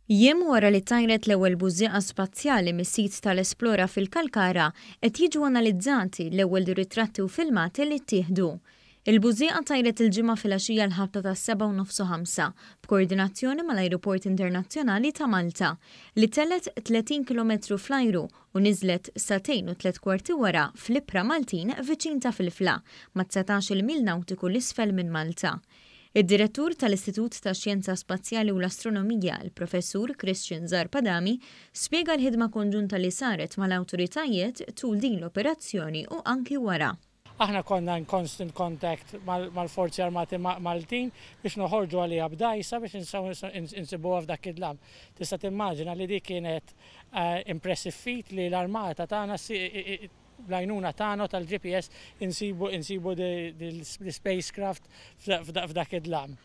Jiem wara li tajret l-ewwel bużieqa spazjali mis-sit tal-Esplora fil-Kalkara qed jiġu analizzati l-ewwel ritratti u filmati li ttieħdu. Il-bużieqa tajret il-ġimgħa filgħaxija l-ħabta tas-7:05 b'koordinazzjoni mal-Ajruport Internazzjonali ta' Malta li tellet 30 km fl-ajru u niżlet satejn u 3 kwarti wara fl-Ibra Maltin viċin ta' Filfla ma' 19 mil nawtiku l-isfel minn Malta. Id-direttur tal-Istitut tax-Xjenza Spazjali u l-Astronomija, il-Professur Christian Zarpadami, spjega l-ħidma konġunta li saret mal-awtoritajiet tul din l-operazzjoni u anki wara. Aħna konna in constant contact mal-Forzi Armati Maltin biex noħorġu għalija b'dajsa biex insibuha f'dak id-lam. Tista' timmaġina li di kienet impressive feat li l-armata tagħna l-għajnuna tagħna tal-GPS insibu l-spacecraft f'dak id-lam.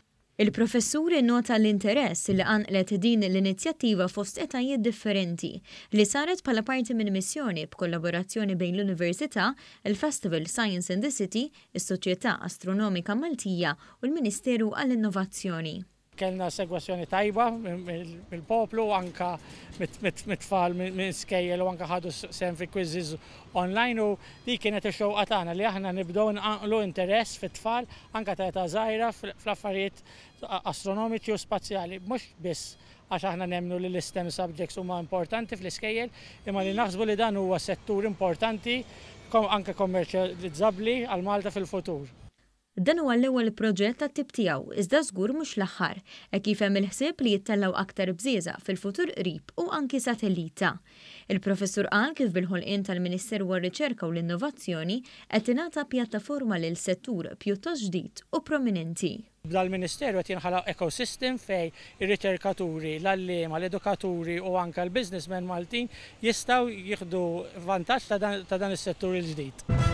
Il-professur innota l-interess li għanqlet din l-inizjattiva fost etajiet differenti li saret bħala parti minn missjoni b'kollaborazzjoni bejn l-Università, il-Festival Science in the City, is-Soċjetà Astronomika Maltija u l-Ministeru għall-Innovazzjoni. Kellna segwazzjoni tajba mill-poplu, anka mit-tfal minn skejjel u anka ħadu sem fi quizzes online u di kienet ix-xewqa tagħna li aħna nibdew nqanqlu interess fit-tfal anka ta' età żgħira fl-affarijiet astronomiċi u spazjali, mhux biss għax aħna nemmnu li l-STEM subjects huma importanti fl-iskejjel, imma li naħsbu li dan huwa settur importanti anke kommerċjalizzabbli għal Malta fil-futur. Dan huwa l-ewwel proġett tat-tip tiegħu, iżda żgur mhux l-aħħar, hekk kif hemm il-ħsieb li jittellgħu aktar bżiesa fil-futur qrib u anki satellita. Il-professur qal kif bil-ħolqien tal-Ministeru għar-Riċerka u l-Innovazzjoni qed tingħata pjattaforma lil settur pjuttost ġdid u prominenti. Dal-Ministeru qed jinħalaq ecosystem fej ir-riċerkaturi, l-allima, l-edukaturi u anke l-businessmen Maltin jistgħu jieħdu vantaġġ ta' dan is-settur il-ġdid.